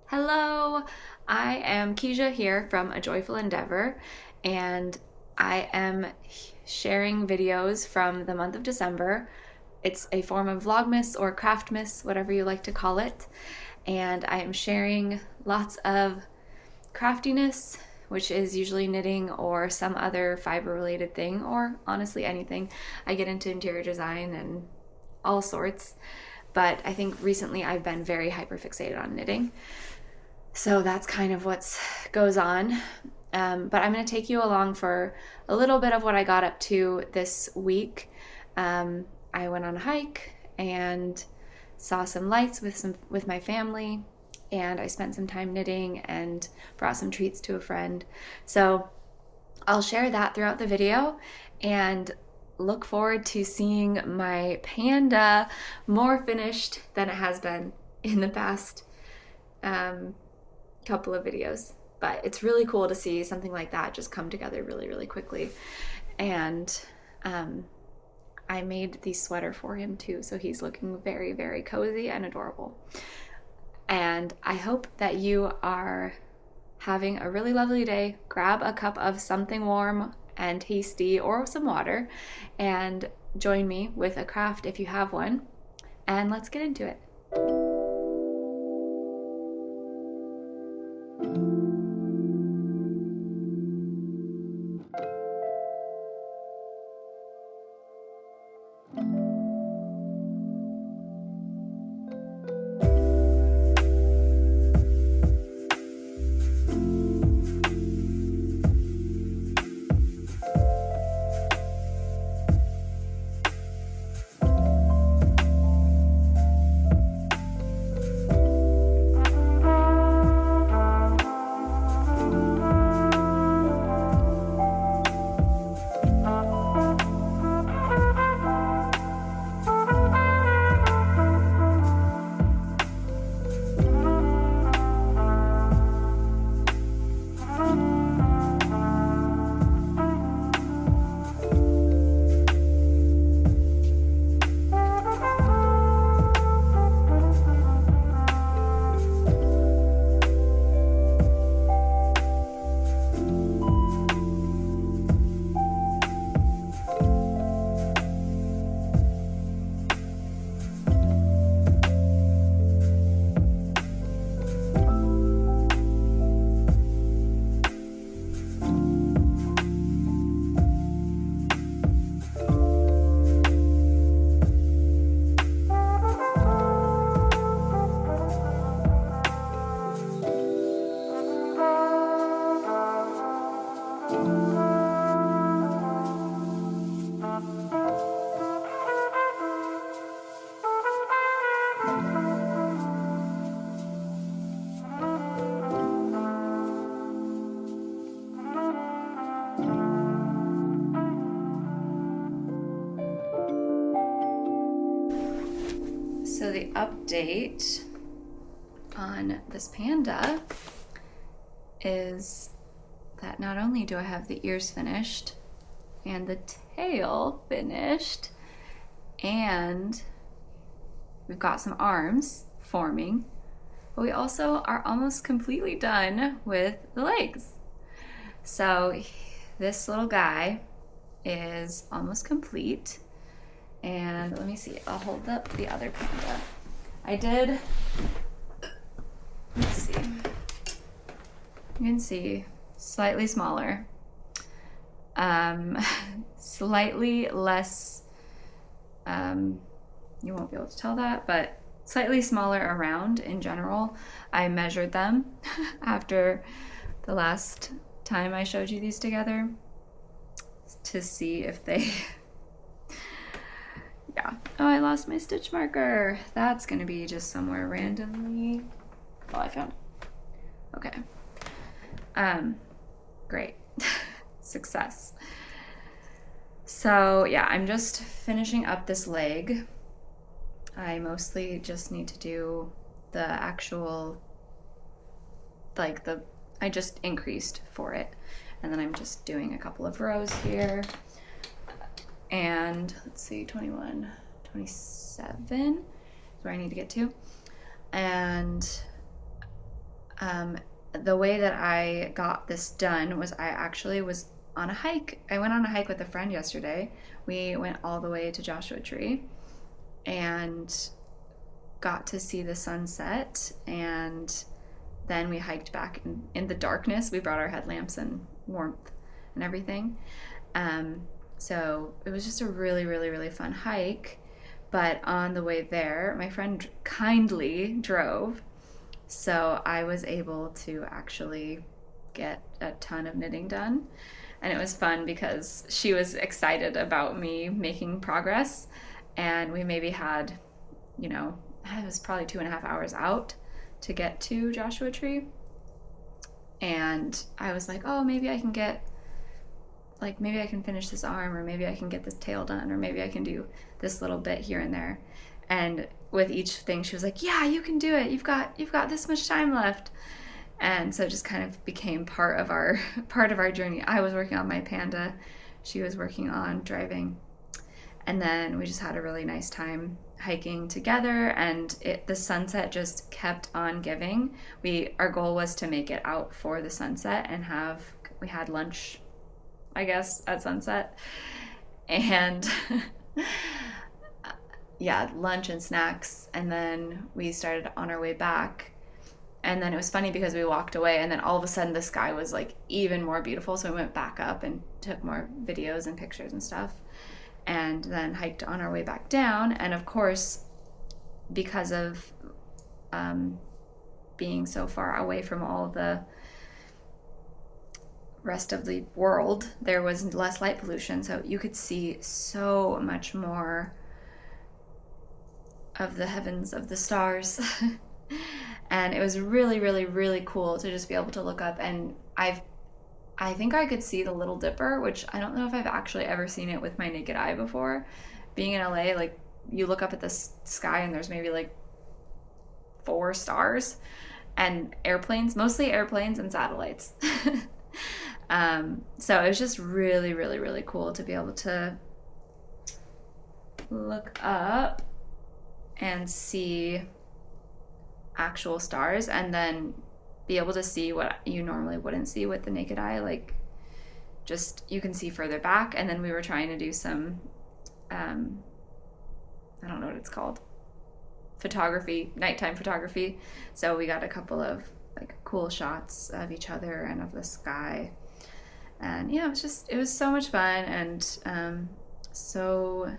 Hello, I am Kezia here from A Joyful Endeavor, and I am sharing videos from the month of December. It's a form of Vlogmas or Craftmas, whatever you like to call it, and I am sharing lots of craftiness, which is usually knitting or some other fiber related thing, or honestly anything. I get into interior design and all sorts, but I think recently I've been very hyper fixated on knitting. So that's kind of what goes on. But I'm going to take you along for a little bit of what I got up to this week. I went on a hike and saw some lights with my family, and I spent some time knitting and brought some treats to a friend. So I'll share that throughout the video and look forward to seeing my panda more finished than it has been in the past couple of videos. But it's really cool to see something like that just come together really, really quickly. And I made the sweater for him too, so he's looking very, very cozy and adorable. And I hope that you are having a really lovely day. Grab a cup of something warm and tasty or some water and join me with a craft if you have one. And let's get into it. So the update on this panda is that not only do I have the ears finished and the tail finished, and we've got some arms forming, but we also are almost completely done with the legs. So this little guy is almost complete. And let me see, I'll hold up the other panda. Let's see. You can see, slightly smaller. Slightly less, you won't be able to tell that, but slightly smaller around in general. I measured them after the last time I showed you these together to see if they yeah. Oh, I lost my stitch marker. That's gonna be just somewhere randomly. Oh, I found it. Okay. Great. Success. So yeah, I'm just finishing up this leg. I mostly just need to do the actual, I just increased for it. And then I'm just doing a couple of rows here. And let's see, 21, 27 is where I need to get to. And The way that I got this done was I actually was on a hike. I went on a hike with a friend yesterday. We went all the way to Joshua Tree and got to see the sunset, and then we hiked back in the darkness. We brought our headlamps and warmth and everything. So it was just a really, really, really fun hike. But on the way there, my friend kindly drove, so I was able to actually get a ton of knitting done. And it was fun because she was excited about me making progress. And we maybe had, it was probably 2.5 hours out to get to Joshua Tree. And I was like, oh, maybe I can finish this arm, or maybe I can get this tail done, or maybe I can do this little bit here and there. And with each thing, she was like, yeah, you can do it. You've got this much time left. And so it just kind of became part of our journey. I was working on my Panda. She was working on driving. And then we just had a really nice time hiking together, and the sunset just kept on giving. Our goal was to make it out for the sunset, and we had lunch, I guess, at sunset. And yeah, lunch and snacks, and then we started on our way back. And then it was funny because we walked away, and then all of a sudden the sky was like even more beautiful, so we went back up and took more videos and pictures and stuff, and then hiked on our way back down. And of course, because of being so far away from all the rest of the world, there was less light pollution, so you could see so much more of the heavens, of the stars. And it was really, really, really cool to just be able to look up. And I think I could see the Little Dipper, which I don't know if I've actually ever seen it with my naked eye before. Being in LA, like, you look up at the sky and there's maybe like 4 stars, and mostly airplanes and satellites. So it was just really, really, really cool to be able to look up and see actual stars, and then be able to see what you normally wouldn't see with the naked eye. Like, just, you can see further back. And then we were trying to do some I don't know what it's called, nighttime photography. So we got a couple of like cool shots of each other and of the sky. And yeah, it was so much fun, and so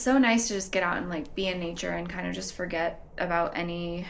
nice to just get out and like be in nature and kind of just forget about any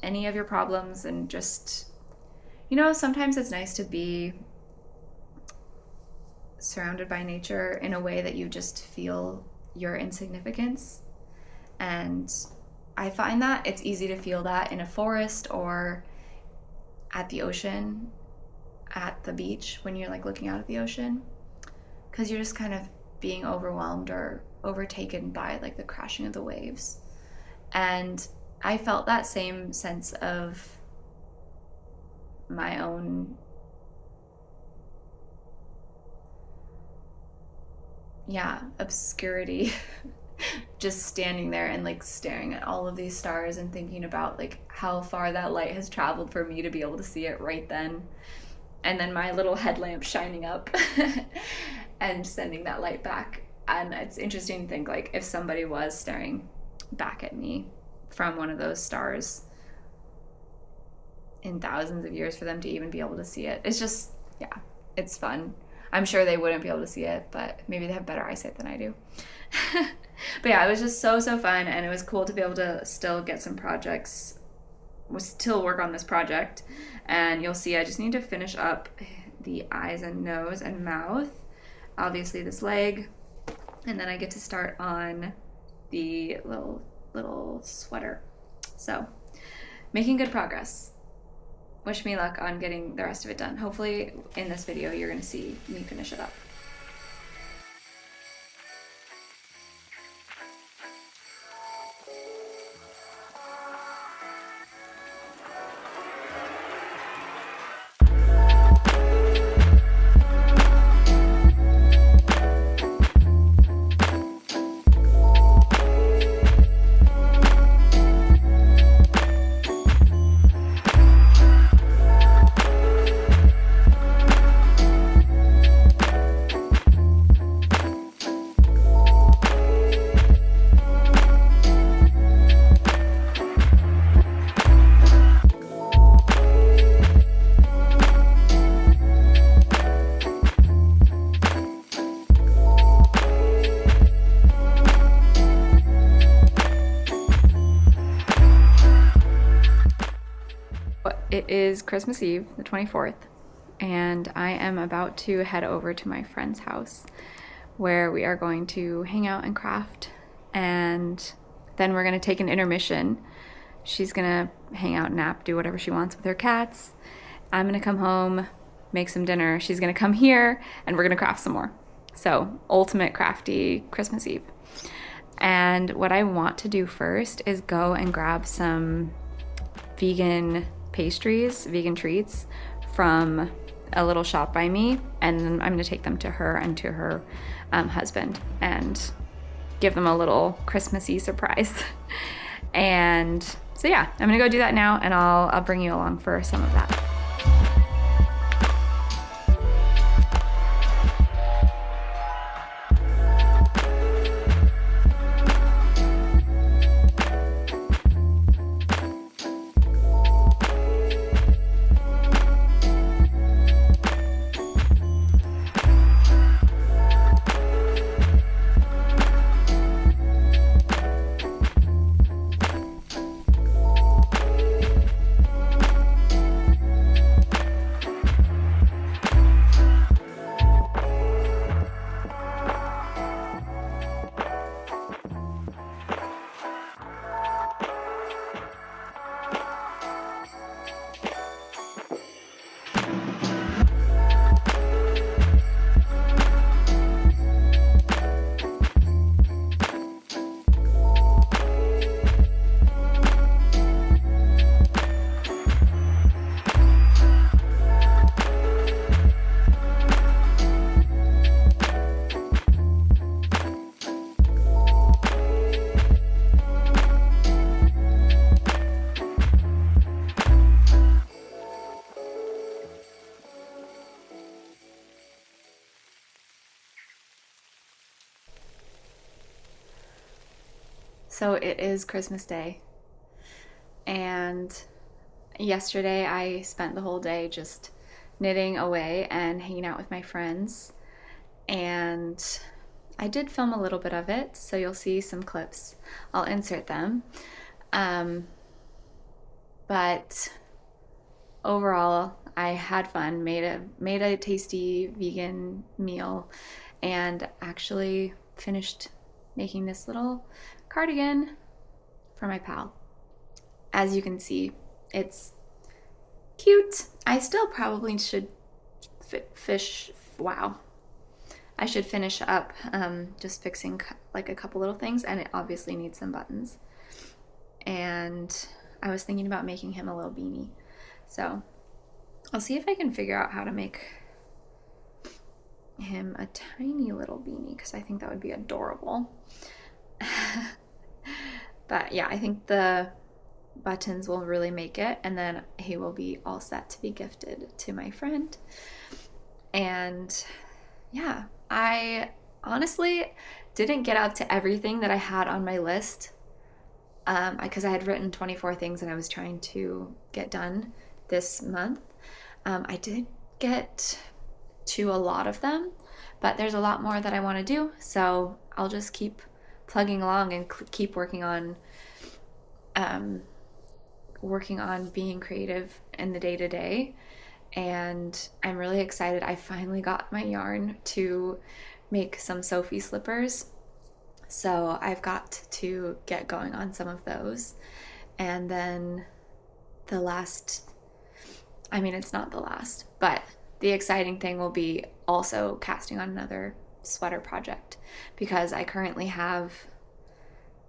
of your problems, and just, sometimes it's nice to be surrounded by nature in a way that you just feel your insignificance. And I find that it's easy to feel that in a forest or at the ocean, at the beach, when you're like looking out at the ocean, because you're just kind of being overwhelmed or overtaken by like the crashing of the waves. And I felt that same sense of my own obscurity just standing there and like staring at all of these stars and thinking about like how far that light has traveled for me to be able to see it right then. And then my little headlamp shining up and sending that light back. And it's interesting to think, like, if somebody was staring back at me from one of those stars in thousands of years, for them to even be able to see it, it's just, it's fun. I'm sure they wouldn't be able to see it, but maybe they have better eyesight than I do. But yeah, it was just so fun, and it was cool to be able to still get some projects, still work on this project. And you'll see I just need to finish up the eyes and nose and mouth, obviously this leg, and then I get to start on the little sweater. So making good progress. Wish me luck on getting the rest of it done. Hopefully in this video you're going to see me finish it up. It is Christmas Eve, the 24th, and I am about to head over to my friend's house where we are going to hang out and craft, and then we're going to take an intermission. She's going to hang out, nap, do whatever she wants with her cats. I'm going to come home, make some dinner. She's going to come here, and we're going to craft some more. So, ultimate crafty Christmas Eve. And what I want to do first is go and grab some vegan pastries, vegan treats from a little shop by me, and then I'm going to take them to her and to her husband and give them a little Christmassy surprise. And so yeah, I'm going to go do that now, and I'll bring you along for some of that. So it is Christmas Day, and yesterday I spent the whole day just knitting away and hanging out with my friends, and I did film a little bit of it, so you'll see some clips. I'll insert them. But overall, I had fun, made a tasty vegan meal, and actually finished making this little cardigan for my pal. As you can see, it's cute. I still probably should I should finish up just fixing like a couple little things, and it obviously needs some buttons. And I was thinking about making him a little beanie. So I'll see if I can figure out how to make him a tiny little beanie, because I think that would be adorable. But yeah, I think the buttons will really make it, and then he will be all set to be gifted to my friend. And yeah, I honestly didn't get up to everything that I had on my list, because I had written 24 things that I was trying to get done this month. I did get to a lot of them, but there's a lot more that I want to do, so I'll just keep plugging along and keep working on being creative in the day-to-day. And I'm really excited. I finally got my yarn to make some Sophie slippers, so I've got to get going on some of those. And then it's not the last, but the exciting thing will be also casting on another sweater project, because I currently have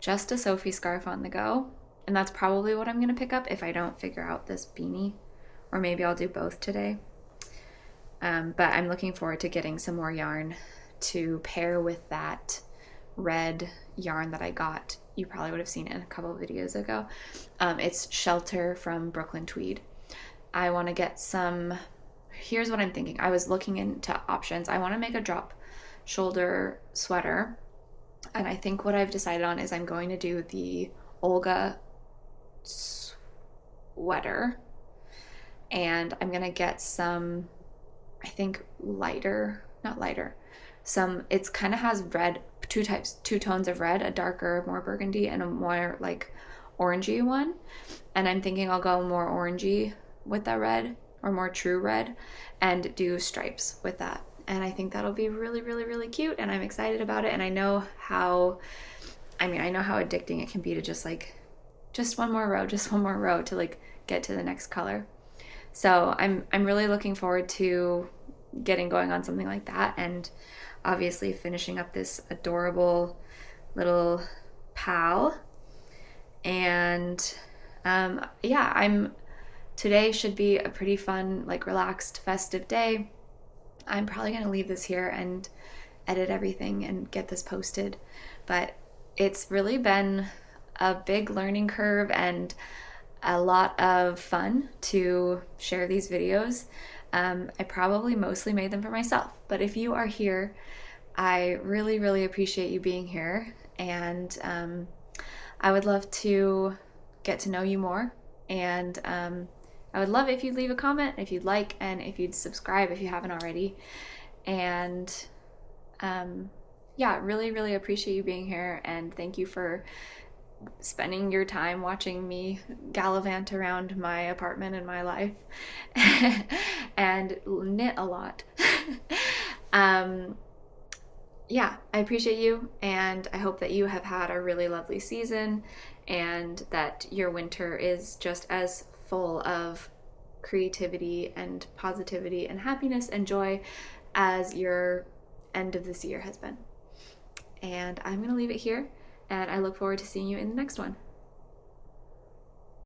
just a Sophie scarf on the go, and that's probably what I'm going to pick up if I don't figure out this beanie, or maybe I'll do both today. But I'm looking forward to getting some more yarn to pair with that red yarn that I got. You probably would have seen it in a couple of videos ago. It's Shelter from Brooklyn Tweed. I want to get some. Here's what I'm thinking. I was looking into options. I want to make a drop shoulder sweater, and I think what I've decided on is I'm going to do the Olga sweater, and I'm gonna get some, I think it kind of has red, two tones of red, a darker, more burgundy, and a more like orangey one, and I'm thinking I'll go more orangey with that red, or more true red, and do stripes with that. And I think that'll be really, really, really cute, and I'm excited about it. And I know how addicting it can be to just one more row, to like get to the next color. So I'm really looking forward to getting going on something like that, and obviously finishing up this adorable little pal. And yeah, today should be a pretty fun, like relaxed, festive day. I'm probably gonna leave this here and edit everything and get this posted, but it's really been a big learning curve and a lot of fun to share these videos. I probably mostly made them for myself, but if you are here, I really, really appreciate you being here, and I would love to get to know you more, and I would love if you'd leave a comment if you'd like, and if you'd subscribe if you haven't already. And yeah, really, really appreciate you being here, and thank you for spending your time watching me gallivant around my apartment and my life and knit a lot. Yeah, I appreciate you, and I hope that you have had a really lovely season, and that your winter is just as full of creativity and positivity and happiness and joy as your end of this year has been. And I'm going to leave it here, and I look forward to seeing you in the next one.